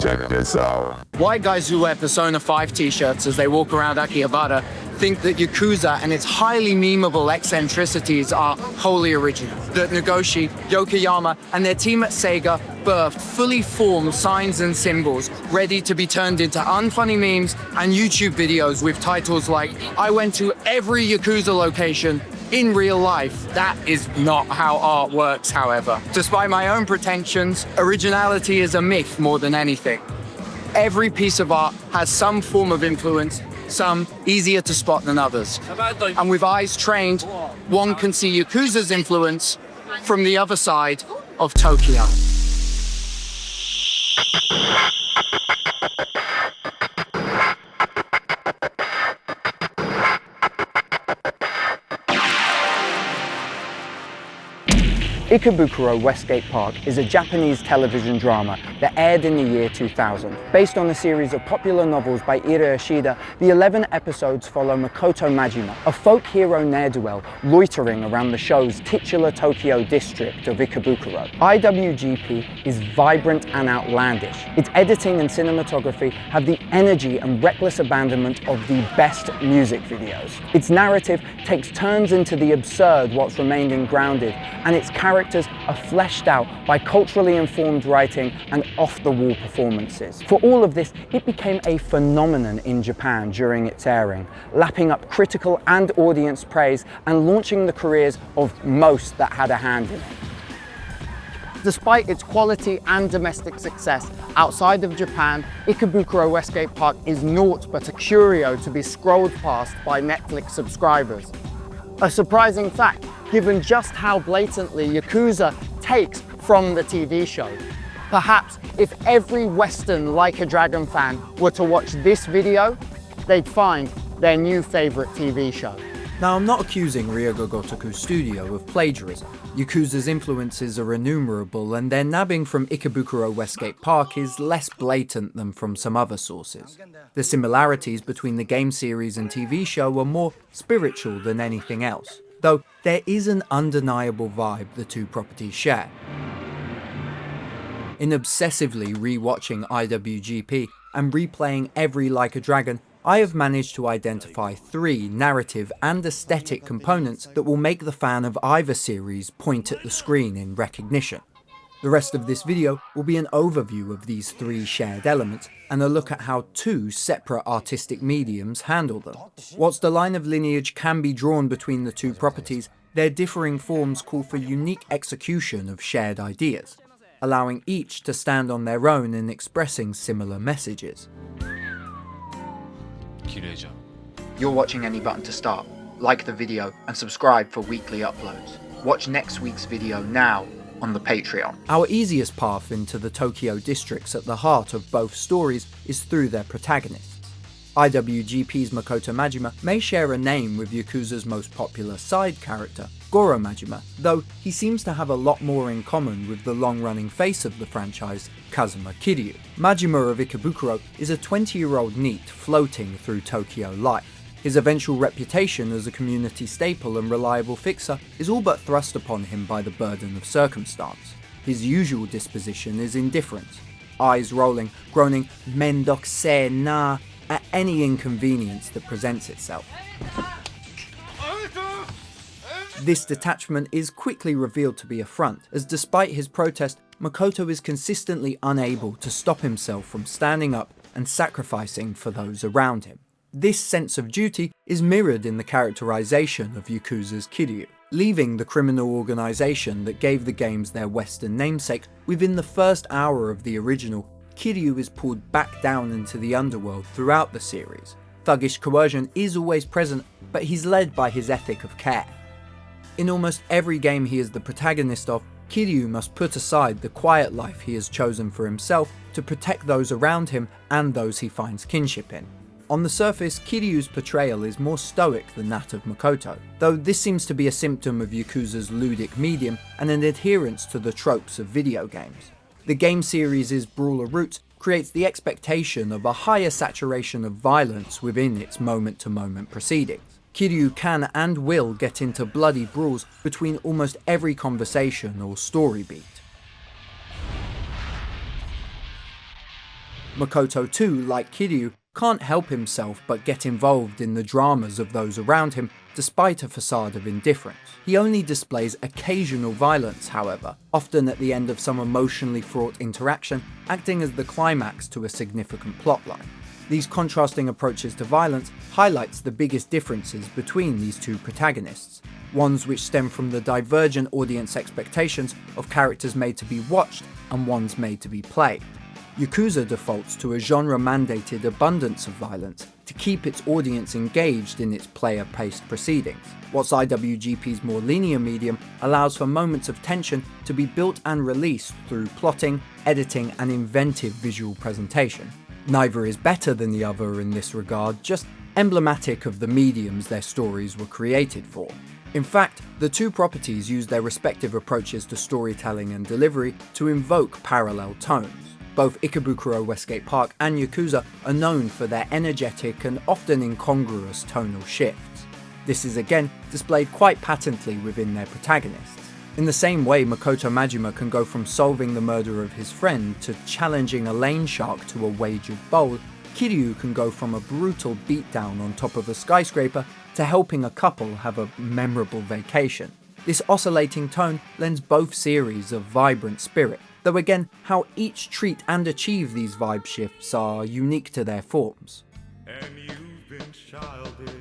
Check this out. White guys who wear Persona 5 t-shirts as they walk around Akihabara think that Yakuza and its highly memeable eccentricities are wholly original. That Nagoshi, Yokoyama, and their team at SEGA birthed fully formed signs and symbols ready to be turned into unfunny memes and YouTube videos with titles like, "I went to every Yakuza location in real life." That is not how art works, however. Despite my own pretensions, originality is a myth more than anything. Every piece of art has some form of influence, some easier to spot than others. And with eyes trained, one can see Yakuza's influence from the other side of Tokyo. Ikebukuro West Gate Park is a Japanese television drama that aired in the year 2000. Based on a series of popular novels by Ishida, the 11 episodes follow Makoto Majima, a folk hero ne'er-do-well loitering around the show's titular Tokyo district of Ikebukuro. IWGP is vibrant and outlandish. Its editing and cinematography have the energy and reckless abandonment of the best music videos. Its narrative takes turns into the absurd whilst remaining grounded, and its characters are fleshed out by culturally informed writing and off-the-wall performances. For all of this, it became a phenomenon in Japan during its airing, lapping up critical and audience praise and launching the careers of most that had a hand in it. Despite its quality and domestic success outside of Japan, Ikebukuro West Gate Park is naught but a curio to be scrolled past by Netflix subscribers. A surprising fact, given just how blatantly Yakuza takes from the TV show. Perhaps if every Western Like a Dragon fan were to watch this video, they'd find their new favourite TV show. Now, I'm not accusing Ryu Ga Gotoku Studio of plagiarism. Yakuza's influences are innumerable, and their nabbing from Ikebukuro West Gate Park is less blatant than from some other sources. The similarities between the game series and TV show are more spiritual than anything else, though there is an undeniable vibe the two properties share. In obsessively rewatching IWGP and replaying every Like a Dragon, I have managed to identify 3 narrative and aesthetic components that will make the fan of either series point at the screen in recognition. The rest of this video will be an overview of these 3 shared elements and a look at how 2 separate artistic mediums handle them. Whilst the line of lineage can be drawn between the 2 properties, their differing forms call for unique execution of shared ideas, allowing each to stand on their own in expressing similar messages. You're watching Any Button to Start. Like the video and subscribe for weekly uploads. Watch next week's video now on the Patreon. Our easiest path into the Tokyo districts at the heart of both stories is through their protagonists. IWGP's Makoto Majima may share a name with Yakuza's most popular side character, Goro Majima, though he seems to have a lot more in common with the long-running face of the franchise, Kazuma Kiryu. Majima of Ikebukuro is a 20-year-old NEET floating through Tokyo life. His eventual reputation as a community staple and reliable fixer is all but thrust upon him by the burden of circumstance. His usual disposition is indifference, eyes rolling, groaning "mendokuse na" at any inconvenience that presents itself. This detachment is quickly revealed to be a front, as despite his protest, Makoto is consistently unable to stop himself from standing up and sacrificing for those around him. This sense of duty is mirrored in the characterization of Yakuza's Kiryu. Leaving the criminal organization that gave the games their Western namesake, within the first hour of the original, Kiryu is pulled back down into the underworld throughout the series. Thuggish coercion is always present, but he's led by his ethic of care. In almost every game he is the protagonist of, Kiryu must put aside the quiet life he has chosen for himself to protect those around him and those he finds kinship in. On the surface, Kiryu's portrayal is more stoic than that of Makoto, though this seems to be a symptom of Yakuza's ludic medium and an adherence to the tropes of video games. The game series' brawler roots creates the expectation of a higher saturation of violence within its moment-to-moment proceedings. Kiryu can and will get into bloody brawls between almost every conversation or story beat. Makoto too, like Kiryu, can't help himself but get involved in the dramas of those around him, despite a facade of indifference. He only displays occasional violence, however, often at the end of some emotionally fraught interaction, acting as the climax to a significant plotline. These contrasting approaches to violence highlights the biggest differences between these two protagonists, ones which stem from the divergent audience expectations of characters made to be watched and ones made to be played. Yakuza defaults to a genre-mandated abundance of violence to keep its audience engaged in its player-paced proceedings, whilst IWGP's more linear medium allows for moments of tension to be built and released through plotting, editing, and inventive visual presentation. Neither is better than the other in this regard, just emblematic of the mediums their stories were created for. In fact, the two properties use their respective approaches to storytelling and delivery to invoke parallel tones. Both Ikebukuro West Gate Park and Yakuza are known for their energetic and often incongruous tonal shifts. This is again displayed quite patently within their protagonists. In the same way Makoto Majima can go from solving the murder of his friend to challenging a lane shark to a wagered bowl, Kiryu can go from a brutal beatdown on top of a skyscraper to helping a couple have a memorable vacation. This oscillating tone lends both series a vibrant spirit, though again, how each treat and achieve these vibe shifts are unique to their forms. And you've been childish.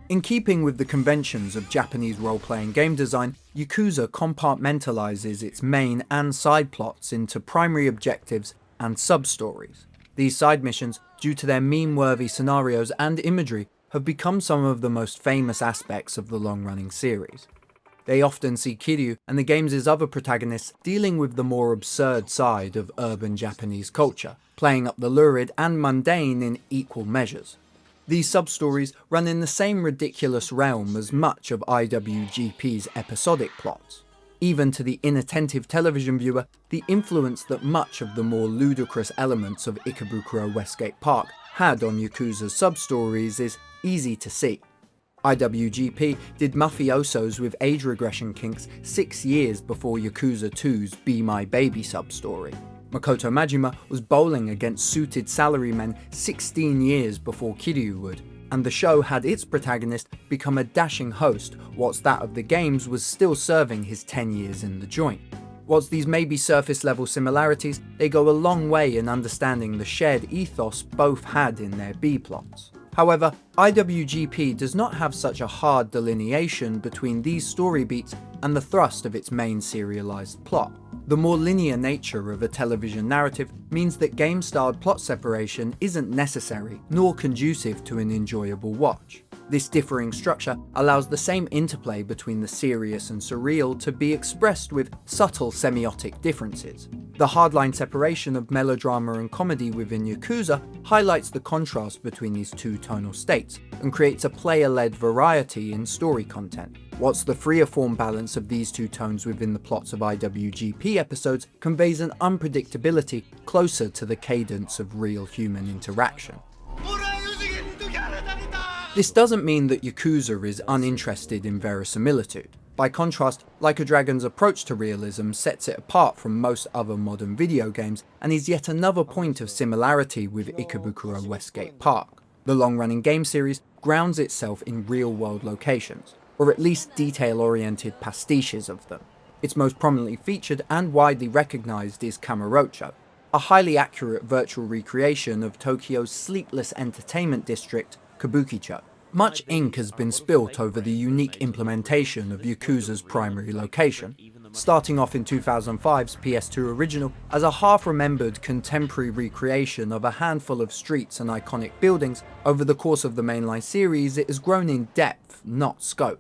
In keeping with the conventions of Japanese role-playing game design, Yakuza compartmentalizes its main and side plots into primary objectives and sub-stories. These side missions, due to their meme-worthy scenarios and imagery, have become some of the most famous aspects of the long-running series. They often see Kiryu and the game's other protagonists dealing with the more absurd side of urban Japanese culture, playing up the lurid and mundane in equal measures. These sub-stories run in the same ridiculous realm as much of IWGP's episodic plots. Even to the inattentive television viewer, the influence that much of the more ludicrous elements of Ikebukuro West Gate Park had on Yakuza's sub-stories is easy to see. IWGP did mafiosos with age regression kinks 6 years before Yakuza 2's Be My Baby sub-story. Makoto Majima was bowling against suited salarymen 16 years before Kiryu would, and the show had its protagonist become a dashing host whilst that of the games was still serving his 10 years in the joint. Whilst these may be surface level similarities, they go a long way in understanding the shared ethos both had in their B-plots. However, IWGP does not have such a hard delineation between these story beats and the thrust of its main serialized plot. The more linear nature of a television narrative means that game-styled plot separation isn't necessary nor conducive to an enjoyable watch. This differing structure allows the same interplay between the serious and surreal to be expressed with subtle semiotic differences. The hardline separation of melodrama and comedy within Yakuza highlights the contrast between these two tonal states and creates a player-led variety in story content, whilst the freer form balance of these two tones within the plots of IWGP episodes conveys an unpredictability closer to the cadence of real human interaction. This doesn't mean that Yakuza is uninterested in verisimilitude. By contrast, Like a Dragon's approach to realism sets it apart from most other modern video games and is yet another point of similarity with Ikebukuro West Gate Park. The long-running game series grounds itself in real-world locations, or at least detail-oriented pastiches of them. Its most prominently featured and widely recognised is Kamurocho, a highly accurate virtual recreation of Tokyo's sleepless entertainment district, Kabukicho. Much ink has been spilt over the unique implementation of Yakuza's primary location, starting off in 2005's PS2 original as a half-remembered contemporary recreation of a handful of streets and iconic buildings. Over the course of the mainline series, it has grown in depth, not scope.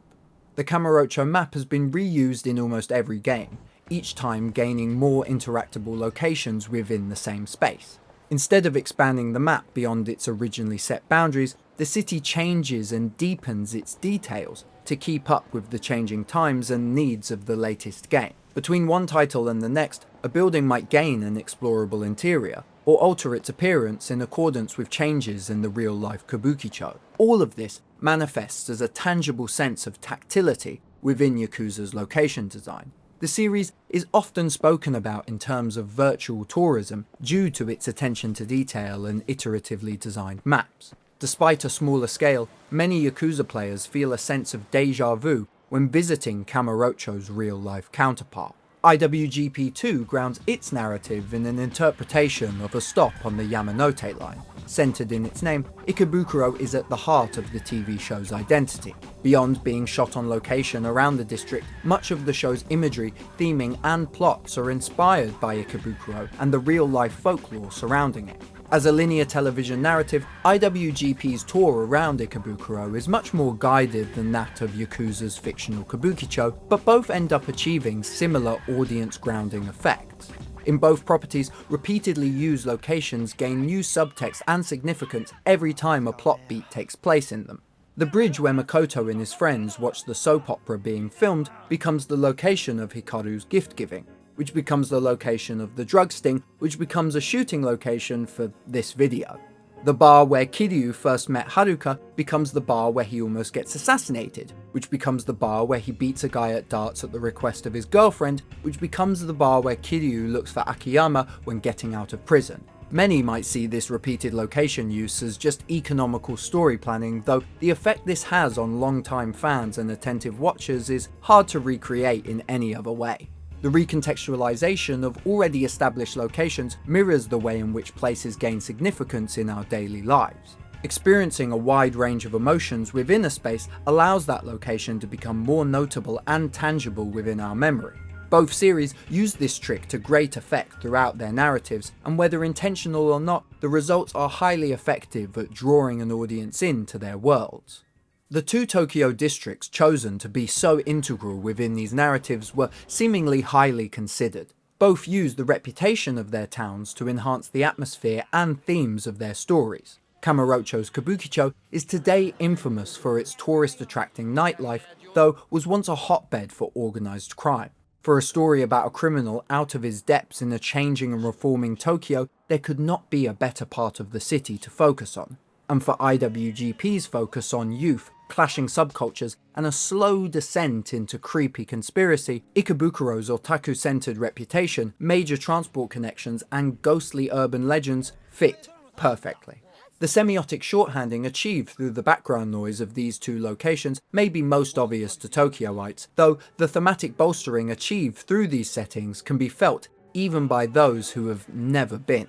The Kamurocho map has been reused in almost every game, each time gaining more interactable locations within the same space. Instead of expanding the map beyond its originally set boundaries, the city changes and deepens its details to keep up with the changing times and needs of the latest game. Between one title and the next, a building might gain an explorable interior, or alter its appearance in accordance with changes in the real-life Kabukicho. All of this manifests as a tangible sense of tactility within Yakuza's location design. The series is often spoken about in terms of virtual tourism due to its attention to detail and iteratively designed maps. Despite a smaller scale, many Yakuza players feel a sense of déjà vu when visiting Kamurocho's real-life counterpart. IWGP 2 grounds its narrative in an interpretation of a stop on the Yamanote line. Centered in its name, Ikebukuro is at the heart of the TV show's identity. Beyond being shot on location around the district, much of the show's imagery, theming and plots are inspired by Ikebukuro and the real-life folklore surrounding it. As a linear television narrative, IWGP's tour around Ikebukuro is much more guided than that of Yakuza's fictional Kabukicho, but both end up achieving similar audience-grounding effects. In both properties, repeatedly used locations gain new subtext and significance every time a plot beat takes place in them. The bridge where Makoto and his friends watch the soap opera being filmed becomes the location of Hikaru's gift-giving, which becomes the location of the drug sting, which becomes a shooting location for this video. The bar where Kiryu first met Haruka becomes the bar where he almost gets assassinated, which becomes the bar where he beats a guy at darts at the request of his girlfriend, which becomes the bar where Kiryu looks for Akiyama when getting out of prison. Many might see this repeated location use as just economical story planning, though the effect this has on long-time fans and attentive watchers is hard to recreate in any other way. The recontextualization of already established locations mirrors the way in which places gain significance in our daily lives. Experiencing a wide range of emotions within a space allows that location to become more notable and tangible within our memory. Both series use this trick to great effect throughout their narratives, and whether intentional or not, the results are highly effective at drawing an audience into their worlds. The two Tokyo districts chosen to be so integral within these narratives were seemingly highly considered. Both used the reputation of their towns to enhance the atmosphere and themes of their stories. Kamurocho's Kabukicho is today infamous for its tourist-attracting nightlife, though was once a hotbed for organised crime. For a story about a criminal out of his depths in a changing and reforming Tokyo, there could not be a better part of the city to focus on. And for IWGP's focus on youth, clashing subcultures, and a slow descent into creepy conspiracy, Ikebukuro's otaku-centered reputation, major transport connections, and ghostly urban legends fit perfectly. The semiotic shorthanding achieved through the background noise of these two locations may be most obvious to Tokyoites, though the thematic bolstering achieved through these settings can be felt even by those who have never been.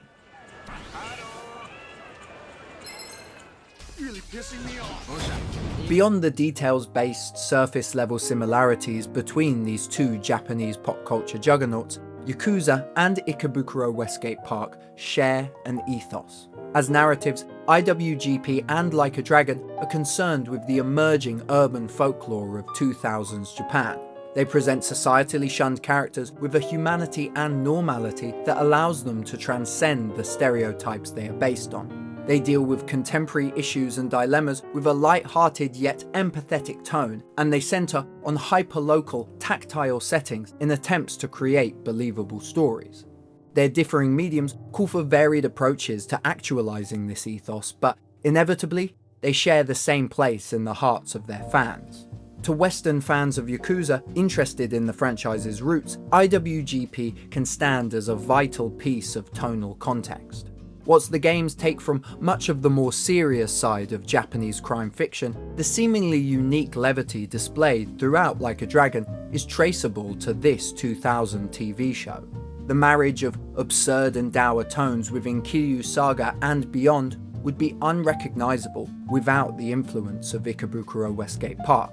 Beyond the details-based, surface-level similarities between these two Japanese pop culture juggernauts, Yakuza and Ikebukuro West Gate Park share an ethos. As narratives, IWGP and Like a Dragon are concerned with the emerging urban folklore of 2000s Japan. They present societally shunned characters with a humanity and normality that allows them to transcend the stereotypes they are based on. They deal with contemporary issues and dilemmas with a light-hearted yet empathetic tone, and they centre on hyper-local, tactile settings in attempts to create believable stories. Their differing mediums call for varied approaches to actualising this ethos, but inevitably, they share the same place in the hearts of their fans. To Western fans of Yakuza interested in the franchise's roots, IWGP can stand as a vital piece of tonal context. Whilst the games take from much of the more serious side of Japanese crime fiction, the seemingly unique levity displayed throughout Like a Dragon is traceable to this 2000 TV show. The marriage of absurd and dour tones within Kiryu's saga and beyond would be unrecognisable without the influence of Ikebukuro West Gate Park.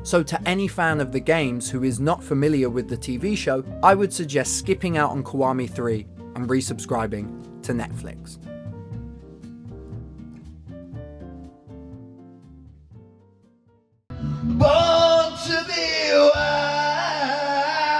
So to any fan of the games who is not familiar with the TV show, I would suggest skipping out on Kiwami 3 and resubscribing to Netflix. But